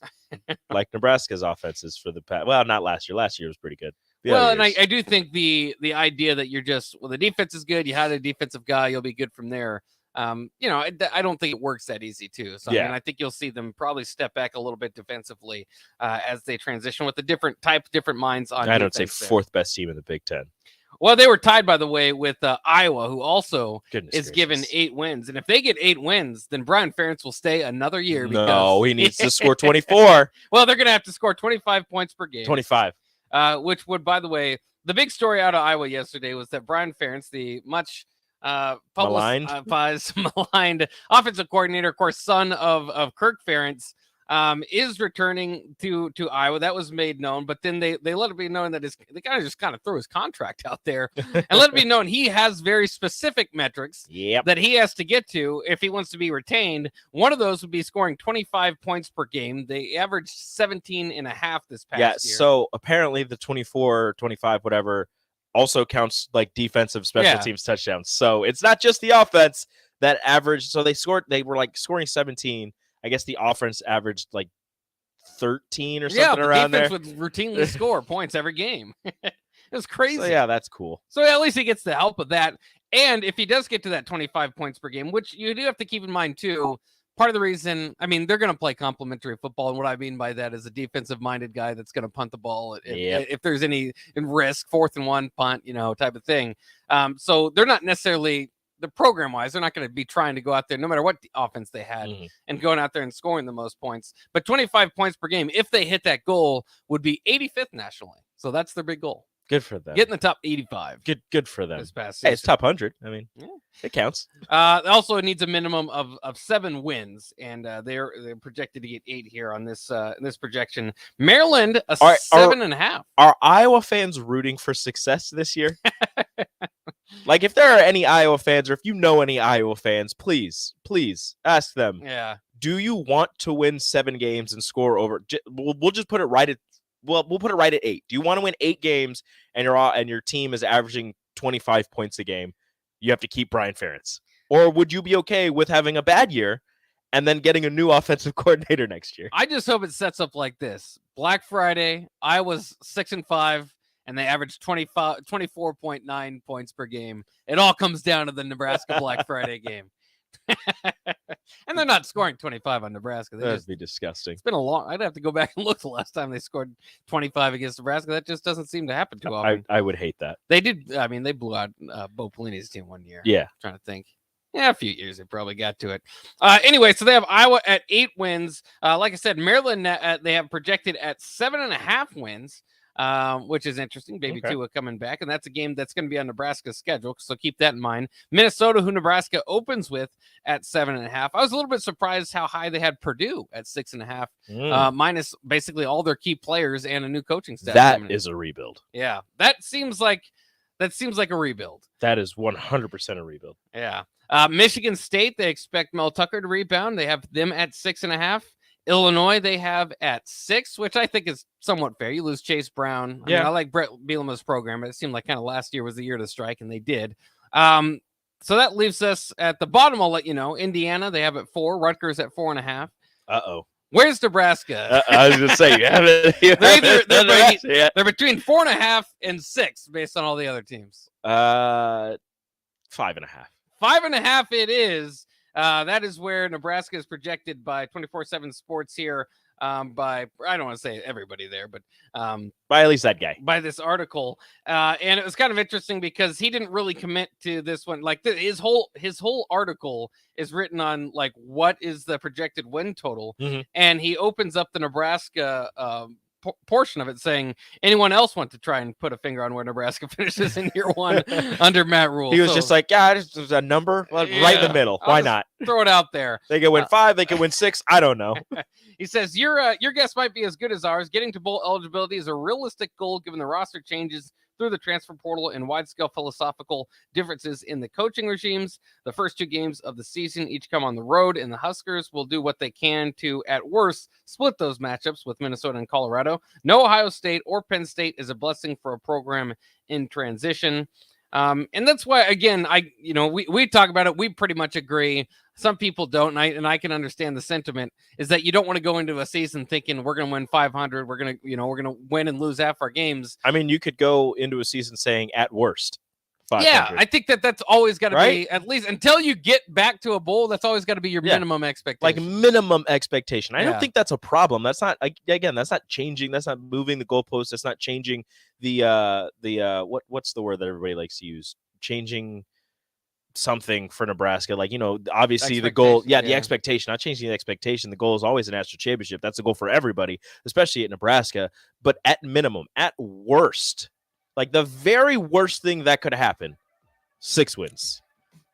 like Nebraska's offenses for the past. Well, not last year. Last year was pretty good. And I do think the idea that you're the defense is good. You had a defensive guy, you'll be good from there. I don't think it works that easy too. So I think you'll see them probably step back a little bit defensively as they transition with a different minds on. I don't say fourth best team in the Big Ten. Well, they were tied, by the way, with Iowa, who also is given 8 wins. And if they get 8 wins, then Brian Ferentz will stay another year. No, he needs to score 24. Well, they're going to have to score 25 points per game. 25. Which would, by the way, the big story out of Iowa yesterday was that Brian Ferentz, the much maligned offensive coordinator, of course, son of Kirk Ferentz, is returning to Iowa. That was made known, but then they let it be known that they kind of threw his contract out there and let it be known he has very specific metrics that he has to get to if he wants to be retained. One of those would be scoring 25 points per game. They averaged 17.5 this past year. So apparently the 24, 25, whatever, also counts like defensive special teams touchdowns. So it's not just the offense that averaged. So they were like scoring 17. I guess the offense averaged like 13 or something around there. The defense would routinely score points every game. It was crazy. So that's cool. So at least he gets the help of that. And if he does get to that 25 points per game, which you do have to keep in mind too, part of the reason, they're going to play complementary football. And what I mean by that is a defensive-minded guy that's going to punt the ball if there's any risk, 4th and 1 punt, type of thing. So they're not necessarily, the program-wise, they're not going to be trying to go out there, no matter what the offense they had, and going out there and scoring the most points. But 25 points per game, if they hit that goal, would be 85th nationally. So that's their big goal. Good for them. Get in the top 85. Good for them. This past season. It's top 100. It counts. Also, it needs a minimum of 7 wins, and they're projected to get 8 here on this projection. Maryland, 7.5. Are Iowa fans rooting for success this year? Like, if there are any Iowa fans, or if you know any Iowa fans, please ask them. Yeah. Do you want to win 7 games and score over? We'll just put it right at. Well, we'll put it right at 8. Do you want to win 8 games and your team is averaging 25 points a game? You have to keep Brian Ferentz. Or would you be okay with having a bad year and then getting a new offensive coordinator next year? I just hope it sets up like this. Black Friday, Iowa's 6-5, and they average 24.9 points per game. It all comes down to the Nebraska Black Friday game. And they're not scoring 25 on Nebraska. That'd be disgusting. It's been a long. I'd have to go back and look the last time they scored 25 against Nebraska. That just doesn't seem to happen too often. I would hate that. They did. They blew out Bo Pelini's team one year. Yeah. I'm trying to think. Yeah, a few years they probably got to it. Anyway, so they have Iowa at 8 wins. Like I said, Maryland they have projected at 7.5 wins. Which is interesting. Baby Tua coming back, and that's a game that's going to be on Nebraska's schedule, so keep that in mind. Minnesota, who Nebraska opens with at 7.5. I was a little bit surprised how high they had Purdue at 6.5, minus basically all their key players and a new coaching staff. That is a rebuild. Yeah, that seems like a rebuild. That is 100% a rebuild. Yeah. Michigan State, they expect Mel Tucker to rebound. They have them at 6.5. Illinois, they have at 6, which I think is somewhat fair. You lose Chase Brown. I mean, I like Brett Bielema's program. It seemed like kind of last year was the year to strike, and they did. So that leaves us at the bottom. I'll let you know. Indiana, they have at 4. Rutgers at 4.5. Uh-oh. Where's Nebraska? I was going to say, they're between 4.5 and 6 based on all the other teams. 5.5. 5.5 it is. That is where Nebraska is projected by 24/7 Sports here. By, I don't want to say everybody there, but by at least that guy. By this article. And it was kind of interesting because he didn't really commit to this one. Like his whole article is written on like what is the projected win total. Mm-hmm. And he opens up the Nebraska portion of it saying anyone else want to try and put a finger on where Nebraska finishes in year 1 under Matt Rule. He was just like, this is a number right in the middle. Why not? Throw it out there. They can win 5. They can win 6. I don't know. He says, your guess might be as good as ours. Getting to bowl eligibility is a realistic goal given the roster changes through the transfer portal and wide-scale philosophical differences in the coaching regimes. The first 2 games of the season each come on the road, and the Huskers will do what they can to, at worst, split those matchups with Minnesota and Colorado. No Ohio State or Penn State is a blessing for a program in transition. And that's why, again, we talk about it. We pretty much agree. Some people don't, and I can understand the sentiment is that you don't want to go into a season thinking we're going to win 500. We're going to win and lose half our games. I mean, you could go into a season saying at worst 500. Yeah, I think that's always got to be, at least until you get back to a bowl, that's always got to be your minimum expectation. Like minimum expectation. I don't think that's a problem. That's not, again, that's not changing. That's not moving the goalpost. That's not changing what's the word that everybody likes to use? Changing something for Nebraska. Like, obviously the goal, the expectation, not changing the expectation. The goal is always a national championship. That's the goal for everybody, especially at Nebraska. But at minimum, at worst, like the very worst thing that could happen, 6 wins.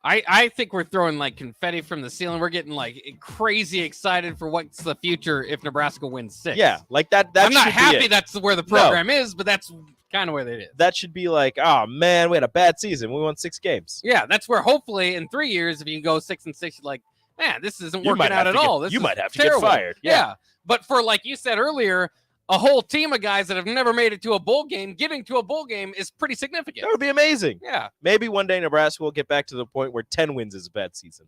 I think we're throwing like confetti from the ceiling. We're getting like crazy excited for what's the future if Nebraska wins 6. Yeah, like that. I'm not happy that's where the program is, but that's kind of where it is. That should be like, oh man, we had a bad season. We won 6 games. Yeah, that's where hopefully in 3 years, if you can go 6-6, you're like, man, this isn't working out at all. You might have to terrible. get fired. Yeah, but for like you said earlier, a whole team of guys that have never made it to a bowl game, getting to a bowl game is pretty significant. That would be amazing. Yeah. Maybe one day Nebraska will get back to the point where 10 wins is a bad season.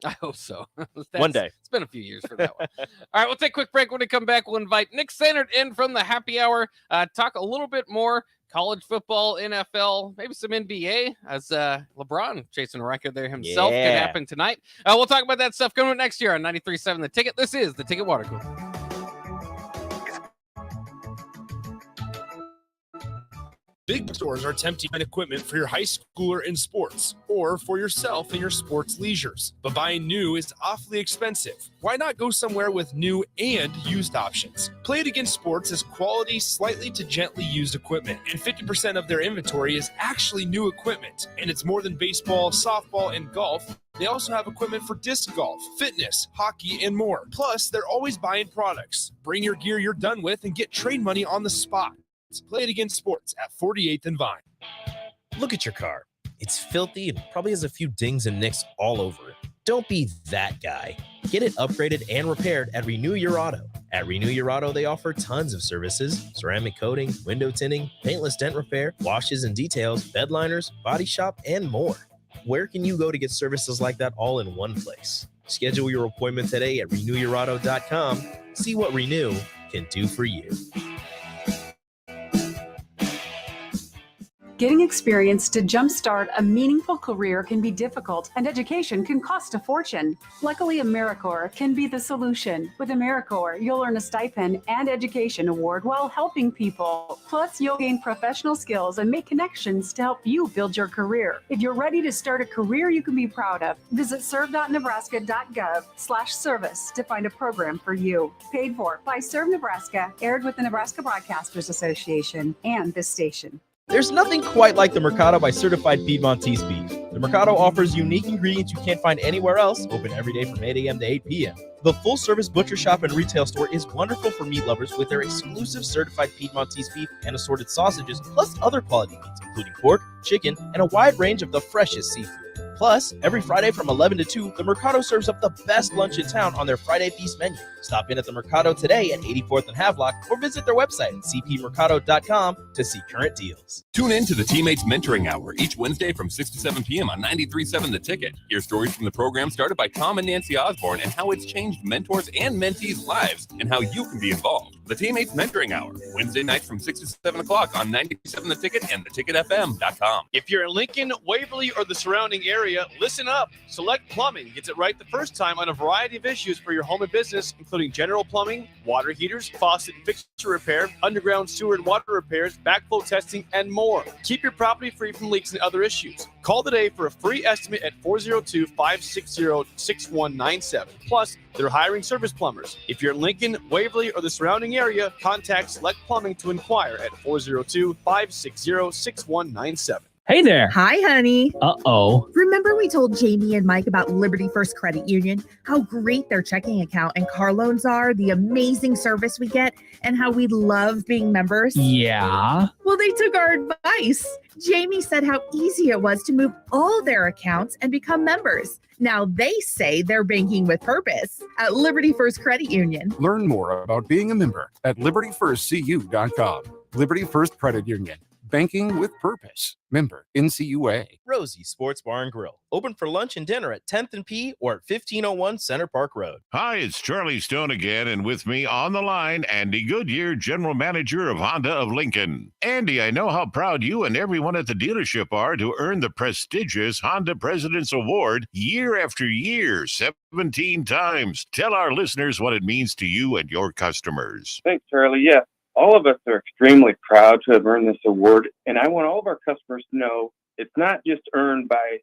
I hope so. One day. It's been a few years for that one. All right, we'll take a quick break. When we come back, we'll invite Nick Sandert in from the happy hour, talk a little bit more college football, NFL, maybe some NBA, as LeBron chasing a record there himself. Could happen tonight. We'll talk about that stuff coming up next year on 93.7 The Ticket. This is The Ticket Water Cooler. Big stores are tempting to find equipment for your high schooler in sports or for yourself in your sports leisures. But buying new is awfully expensive. Why not go somewhere with new and used options? Play It Again Sports is quality, slightly to gently used equipment, and 50% of their inventory is actually new equipment. And it's more than baseball, softball, and golf. They also have equipment for disc golf, fitness, hockey, and more. Plus, they're always buying products. Bring your gear you're done with and get trade money on the spot. Play It Again Sports at 48th and Vine. Look at your car. It's filthy and probably has a few dings and nicks all over it. Don't be that guy. Get it upgraded and repaired at Renew Your Auto. At Renew Your Auto, they offer tons of services: ceramic coating, window tinting, paintless dent repair, washes and details, bed liners, body shop, and more. Where can you go to get services like that all in one place? Schedule your appointment today at renewyourauto.com. See what Renew can do for you. Getting experience to jumpstart a meaningful career can be difficult, and education can cost a fortune. Luckily, AmeriCorps can be the solution. With AmeriCorps, you'll earn a stipend and education award while helping people. Plus, you'll gain professional skills and make connections to help you build your career. If you're ready to start a career you can be proud of, visit serve.nebraska.gov/service to find a program for you. Paid for by Serve Nebraska, aired with the Nebraska Broadcasters Association and this station. There's nothing quite like the Mercado by Certified Piedmontese beef. The Mercado offers unique ingredients you can't find anywhere else, open every day from 8 a.m. to 8 p.m. The full-service butcher shop and retail store is wonderful for meat lovers with their exclusive Certified Piedmontese beef and assorted sausages, plus other quality meats, including pork, chicken, and a wide range of the freshest seafood. Plus, every Friday from 11 to 2, the Mercado serves up the best lunch in town on their Friday Feast menu. Stop in at the Mercado today at 84th and Havelock or visit their website at cpmercado.com to see current deals. Tune in to the Teammates Mentoring Hour each Wednesday from 6 to 7 p.m. on 93.7 The Ticket. Hear stories from the program started by Tom and Nancy Osborne and how it's changed mentors and mentees' lives and how you can be involved. The Teammates Mentoring Hour, Wednesday nights from 6 to 7 o'clock on 93.7 The Ticket and theticketfm.com. If you're in Lincoln, Waverly, or the surrounding area, listen up. Select Plumbing gets it right the first time on a variety of issues for your home and business, including general plumbing, water heaters, faucet and fixture repair, underground sewer and water repairs, backflow testing, and more. Keep your property free from leaks and other issues. Call today for a free estimate at 402-560-6197. Plus, they're hiring service plumbers. If you're in Lincoln, Waverly, or the surrounding area, contact Select Plumbing to inquire at 402-560-6197. Hey there. Hi, honey. Uh-oh. Remember we told Jamie and Mike about Liberty First Credit Union, how great their checking account and car loans are, the amazing service we get, and how we love being members? Yeah. Well, they took our advice. Jamie said how easy it was to move all their accounts and become members. Now they say they're banking with purpose at Liberty First Credit Union. Learn more about being a member at libertyfirstcu.com. Liberty First Credit Union. Banking with purpose. Member NCUA. Rosie's Sports Bar and Grill. Open for lunch and dinner at 10th and P or at 1501 Center Park Road. Hi, it's Charlie Stone again, and with me on the line, Andy Goodyear, General Manager of Honda of Lincoln. Andy, I know how proud you and everyone at the dealership are to earn the prestigious Honda President's Award year after year, 17 times. Tell our listeners what it means to you and your customers. Thanks, Charlie. Yes. All of us are extremely proud to have earned this award, and I want all of our customers to know it's not just earned by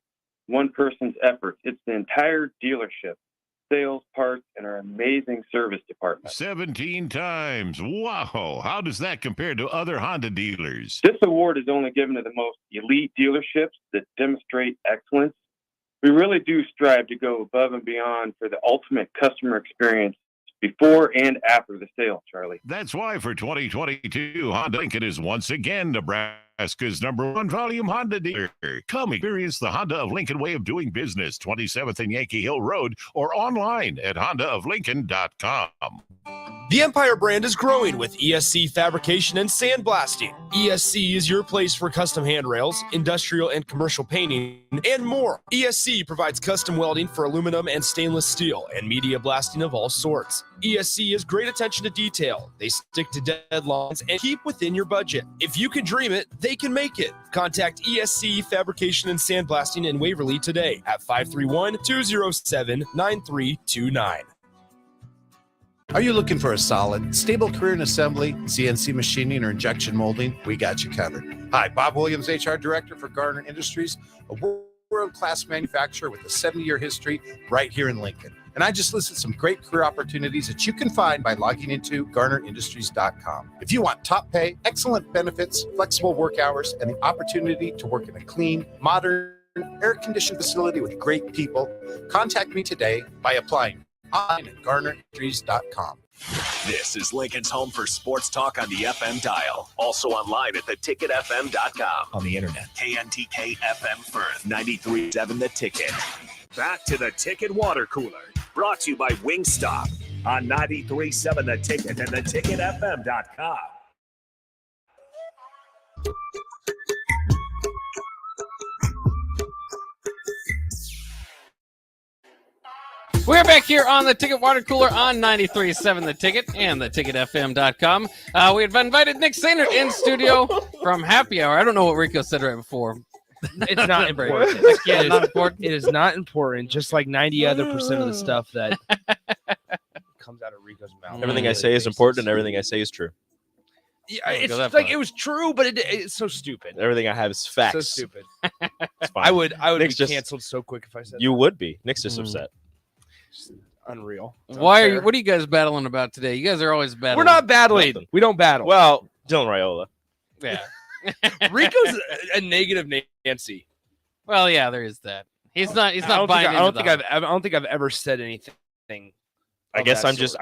one person's efforts. It's the entire dealership, sales, parts, and our amazing service department. 17 times. Wow. How does that compare to other Honda dealers? This award is only given to the most elite dealerships that demonstrate excellence. We really do strive to go above and beyond for the ultimate customer experience before and after the sale, Charlie. That's why for 2022, Honda Lincoln is once again Nebraska's #1 volume Honda dealer. Come experience the Honda of Lincoln way of doing business, 27th and Yankee Hill Road, or online at hondaoflincoln.com. The Empire brand is growing with ESC fabrication and sandblasting. ESC is your place for custom handrails, industrial and commercial painting, and more. ESC provides custom welding for aluminum and stainless steel and media blasting of all sorts. ESC has great attention to detail. They stick to deadlines and keep within your budget. If you can dream it, they can make it. Contact ESC Fabrication and Sandblasting in Waverly today at 531-207-9329. Are you looking for a solid, stable career in assembly, CNC machining, or injection molding? We got you covered. Hi, Bob Williams, HR Director for Garner Industries, a world-class manufacturer with a 70-year history right here in Lincoln. And I just listed some great career opportunities that you can find by logging into GarnerIndustries.com. If you want top pay, excellent benefits, flexible work hours, and the opportunity to work in a clean, modern, air-conditioned facility with great people, contact me today by applying online at GarnerIndustries.com. This is Lincoln's home for sports talk on the FM dial. Also online at theticketfm.com. On the internet. KNTK FM Firth, 93.7 The Ticket. Back to the Ticket Water Cooler. Brought to you by Wingstop on 93.7 The Ticket and theticketfm.com. We're back here on the Ticket Water Cooler on 93.7 The Ticket and theticketfm.com. We have invited Nick Sainert in studio from Happy Hour. I don't know what Rico said right before. It's not important. It is not important, just like 90% of the stuff that comes out of Rico's mouth. Everything I say is important and everything I say is true. Yeah, it's like it was true, but it's so stupid. Everything I have is facts. So stupid. It's fine. I would Nick's be canceled so quick if I said you that. would be. Nick's just upset. Just unreal. It's Why are unfair. you? What are you guys battling about today? You guys are always battling. We're not battling. Nothing. We don't battle. Well, Dylan Raiola. Yeah. Rico's a negative Nancy. Well, yeah, there is that. He's not. He's I not don't buying. think, I don't think I've ever said anything. I guess I'm just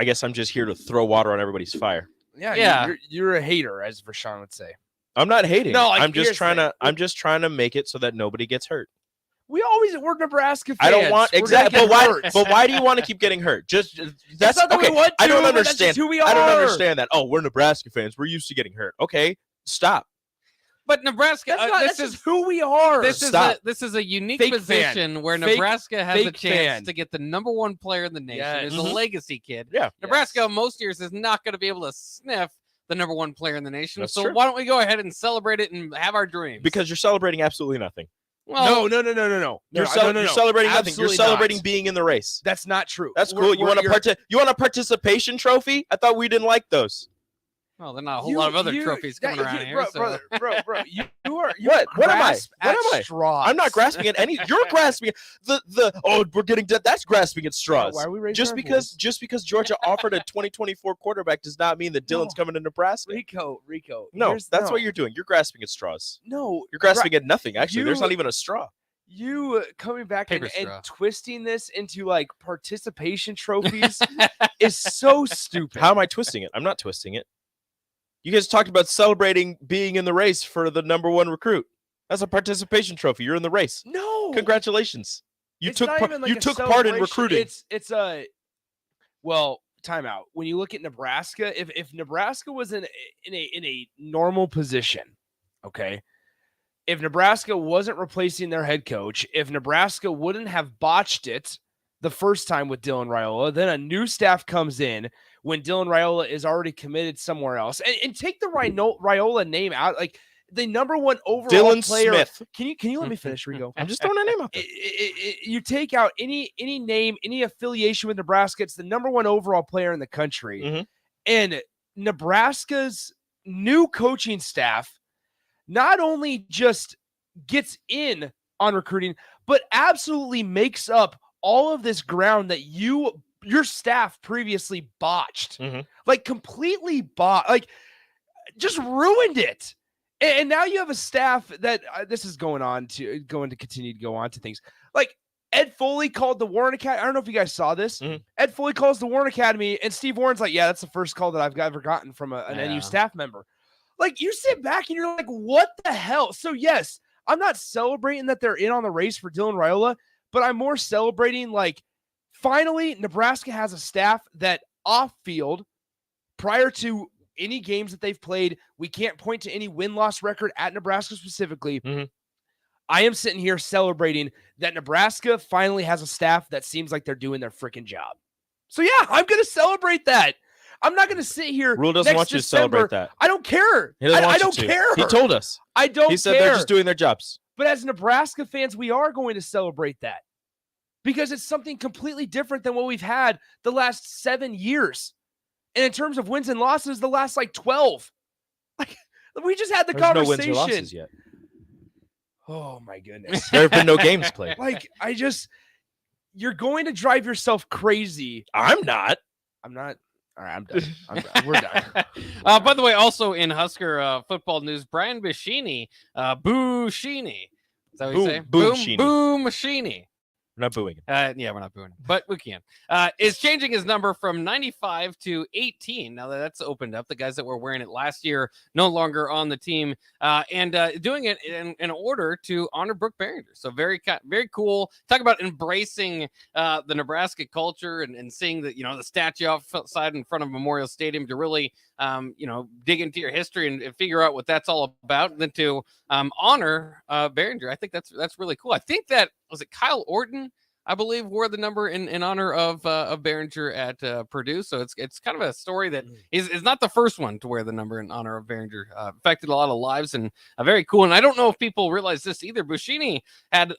here to throw water on everybody's fire. Yeah. You're a hater, as Vershawn would say. I'm not hating. No, like, I'm just here's trying the to. I'm just trying to make it so that nobody gets hurt. We're Nebraska fans. I don't want We're exactly. gonna But get why? hurt. But why do you want to keep getting hurt? Just that's not that we okay. want I don't to, but that's understand. just who we I don't are. understand that. Oh, we're Nebraska fans. We're used to getting hurt. Okay, stop. But Nebraska, That's just who we are. This is a unique Fake position fan. where Fake- Nebraska has a fake chance fan. to get the number one player in the nation. Yes. Who's a legacy kid. Yeah. Nebraska most years is not going to be able to sniff the number one player in the nation. That's so true. why don't we go ahead and celebrate it and have our dreams? Because you're celebrating absolutely nothing. Well, No. You're celebrating nothing. You're Absolutely celebrating not. being in the race. That's not true. That's cool. You want a participation trophy? I thought we didn't like those. well, there's not a whole lot of other trophies coming around here. So. Bro, you are What am I? grasp What at am I? straws. I'm not grasping at any. You're grasping at we're getting that's grasping at straws. Why are we raising just our because Georgia offered a 2024 quarterback does not mean that Dylan's coming to Nebraska. Rico. No, that's what you're doing. You're grasping at straws. No, You're grasping at nothing. Actually, there's not even a straw. You coming back and straw. twisting this into like participation trophies is so stupid. How am I twisting it? I'm not twisting it. You guys talked about celebrating being in the race for the number one recruit. That's a participation trophy. You're in the race. No, Congratulations. You It's took not part. even like You a took part in celebration. recruiting. It's a timeout. When you look at Nebraska, if Nebraska was in a normal position, okay. If Nebraska wasn't replacing their head coach, if Nebraska wouldn't have botched it the first time with Dylan Raiola, then a new staff comes in when Dylan Raiola is already committed somewhere else. And take the Raiola name out, like the number one overall Dylan player. Smith. Can you let me finish, Rigo? I'm just throwing a name out there. You take out any name, any affiliation with Nebraska, it's the number one overall player in the country. Mm-hmm. And Nebraska's new coaching staff not only just gets in on recruiting, but absolutely makes up all of this ground that your staff previously botched. Mm-hmm. Like completely like just ruined it. And now you have a staff that this is going to continue to go on to things. Like Ed Foley called the Warren Academy. I don't know if you guys saw this. Mm-hmm. Ed Foley calls the Warren Academy, and Steve Warren's like, yeah, that's the first call that I've ever gotten from an NU staff member. Like, you sit back and you're like, what the hell? So, yes, I'm not celebrating that they're in on the race for Dylan Raiola, but I'm more celebrating, like, finally, Nebraska has a staff that off-field, prior to any games that they've played, we can't point to any win-loss record at Nebraska specifically. Mm-hmm. I am sitting here celebrating that Nebraska finally has a staff that seems like they're doing their freaking job. So, yeah, I'm going to celebrate that. I'm not going to sit here. Rule doesn't next want you to December. celebrate that. I don't care. He doesn't want I you don't to. care. He told us. I don't He said care. they're just doing their jobs. But as Nebraska fans, we are going to celebrate that because it's something completely different than what we've had the last 7 years. And in terms of wins and losses, the last like 12. Like we just had the There's conversation. no wins or losses yet. Oh my goodness. There have been no games played. Like you're going to drive yourself crazy. I'm not. All right, I'm done. We're done. By the way, also in Husker football news, Brian Buschini, Buschini. Is that what you say? Boom-shini. Boom-shini. We're not booing him. Yeah, we're not booing him, but we can. Is changing his number from 95 to 18. Now that that's opened up, the guys that were wearing it last year no longer on the team, and doing it in order to honor Brooke Barringer. So very cool. Talk about embracing the Nebraska culture and seeing that the statue outside in front of Memorial Stadium to really dig into your history and figure out what that's all about, and then to honor Barringer. I think that's really cool. I think that was it. Kyle Orton, I believe, wore the number in honor of Barringer at Purdue. So it's kind of a story that is not the first one to wear the number in honor of Barringer. Affected a lot of lives and very cool. And I don't know if people realize this either. Buschini had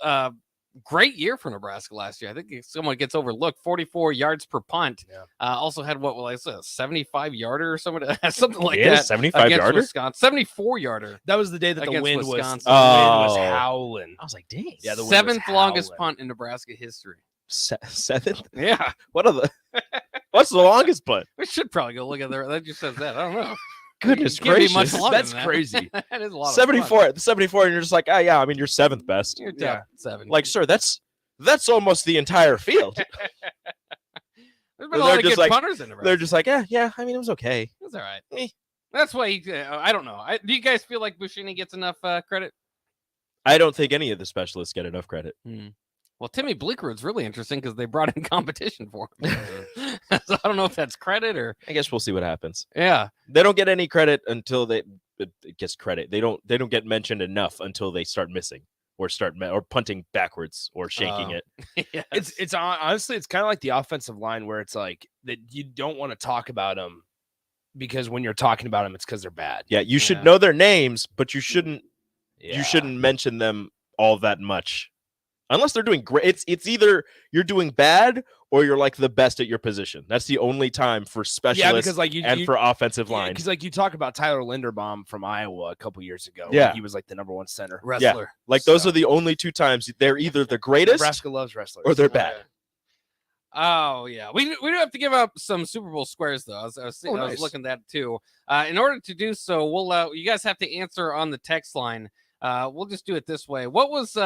great year for Nebraska last year. I think someone gets overlooked. 44 yards per punt. Yeah. Also had what was a 75-yarder or something like that. 75-yarder? Wisconsin. 74-yarder. That was the day that the wind Wisconsin. was howling. I was like, dang. Yeah, the wind seventh was longest howling. punt in Nebraska history. Seventh? Yeah. What's the longest punt? We should probably go look at that. That just says that. I don't know. Goodness Can't be gracious. much longer That's than that. crazy. That is a lot. 74. The 74, and you're just like, oh yeah, I mean, you're seventh best. You're top 7. Like, sir, that's almost the entire field. There's been a lot of good punters in Nebraska. They're just like, yeah. I mean, it was okay. That's all right. That's why I don't know. Do you guys feel like Buschini gets enough credit? I don't think any of the specialists get enough credit. Well, Timmy Bleekerwood's really interesting because they brought in competition for him. So I don't know if that's credit or. I guess we'll see what happens. Yeah, they don't get any credit until it gets credit. They don't get mentioned enough until they start missing or or punting backwards or shanking it. Yes. It's honestly it's kind of like the offensive line where it's like that you don't want to talk about them because when you're talking about them, it's because they're bad. Yeah, you should know their names, but you shouldn't mention them all that much. Unless they're doing great. It's either you're doing bad or you're like the best at your position. That's the only time for specialists and for offensive line. Because like you talk about Tyler Linderbaum from Iowa a couple years ago. Yeah. When he was like the number one center. Wrestler. Yeah. Like those are the only two times they're either the greatest Nebraska loves wrestlers. or they're bad. Oh yeah, we do have to give up some Super Bowl squares though. I was looking at that too. In order to do so, we'll you guys have to answer on the text line. We'll just do it this way. What was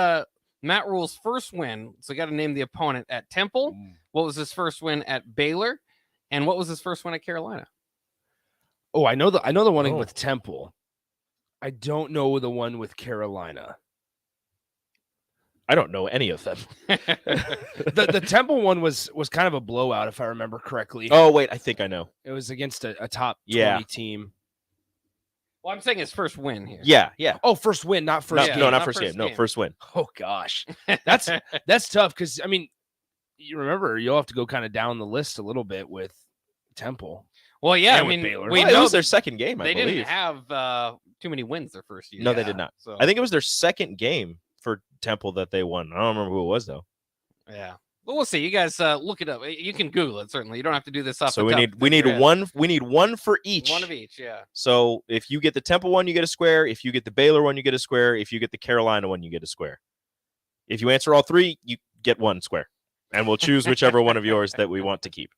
Matt Rule's first win? So you got to name the opponent at Temple. What was his first win at Baylor? And what was his first win at Carolina? Oh, I know the one with Temple. I don't know the one with Carolina. I don't know any of them. the Temple one was kind of a blowout, if I remember correctly. Oh, wait, I think I know. It was against a top 20 team. Well, I'm saying his first win here. Yeah. Oh, first win, not first game. No, not first game. No, first win. Oh, gosh. That's tough because, I mean, you remember, you'll have to go kind of down the list a little bit with Temple. Well, yeah, and I mean, Baylor. we It know was their second game, I they believe. didn't have too many wins their first year. No, they did not. So. I think it was their second game for Temple that they won. I don't remember who it was, though. Yeah. Well, we'll see. You guys look it up. You can Google it, certainly. You don't have to do this off So the top we need of your head. one. We need one for each. One of each, yeah. So if you get the Temple one, you get a square. If you get the Baylor one, you get a square. If you get the Carolina one, you get a square. If you answer all three, you get one square, and we'll choose whichever one of yours that we want to keep.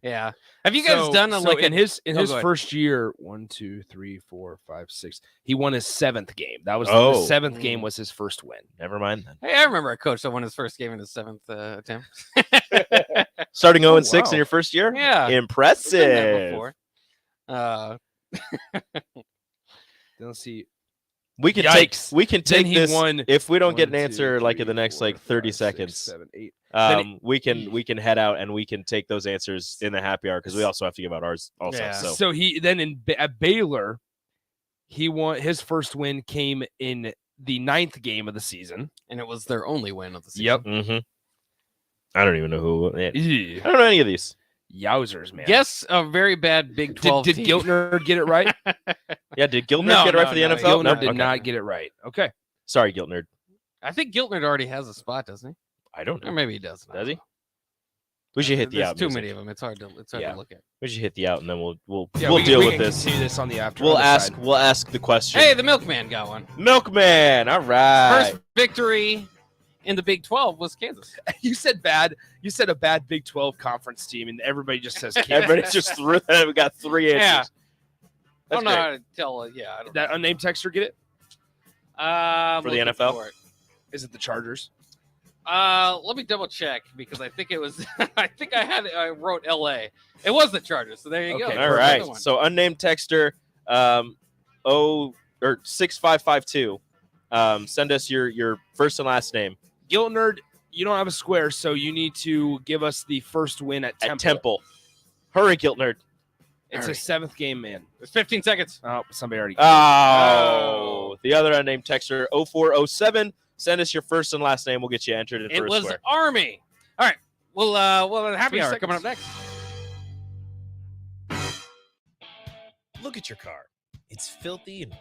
Yeah. Have you guys done in his first year? 1, 2, 3, 4, 5, 6. He won his 7th game. That was the 7th game was his first win. Never mind then. Hey, I remember a coach that won his first game in his 7th attempt. Starting 0-6 in your first year? Yeah. Impressive. Been there before. Let's see. We can Yikes. take Then he this won if we don't get an 1, 2, answer like in the 3, next 4, like 30 5, 6, seconds. 7, 8. We can head out and we can take those answers in the happy hour because we also have to give out ours also. Yeah. So he then at Baylor, he won his first win came in the 9th game of the season, and it was their only win of the season. Yep. Mm-hmm. I don't even know who. I Yeah. don't know any of these. Yowzers, man. Guess a very bad Big 12 Did team. Giltner get it right? Yeah, did Giltner get it right for the NFL? Giltner No? did Okay. not get it right. Okay. Sorry, Giltner. I think Giltner already has a spot, doesn't he? I don't know. Or maybe he does. Does he? We should hit the There's out. too music. many of them. It's hard to look at. We should hit the out and then we'll we deal with can this. continue this on the after. We'll other ask side. the question. Hey, the Milkman got one. Milkman. All right. First victory in the Big 12 was Kansas. You said bad. You said a bad Big 12 conference team, and everybody just says Kansas. Everybody just threw that. We got 3 answers. Yeah. I That's don't know great. how to tell. Yeah, I don't Did that unnamed texter get it? For the NFL? For it. Is it the Chargers? Let me double check because I think it was. I wrote LA. It was the Chargers. So there you go. Okay, All right. So unnamed texter, 6552. Send us your first and last name. Giltner, you don't have a square, so you need to give us the first win at Temple. Hurry, Giltner. It's a 7th game, man. It's 15 seconds. Oh, somebody already. Oh, the other unnamed texter 0407. Send us your first and last name. We'll get you entered in It first was square. Army. All right. We'll have happy 3 hour seconds. coming up next. Look at your car. It's filthy and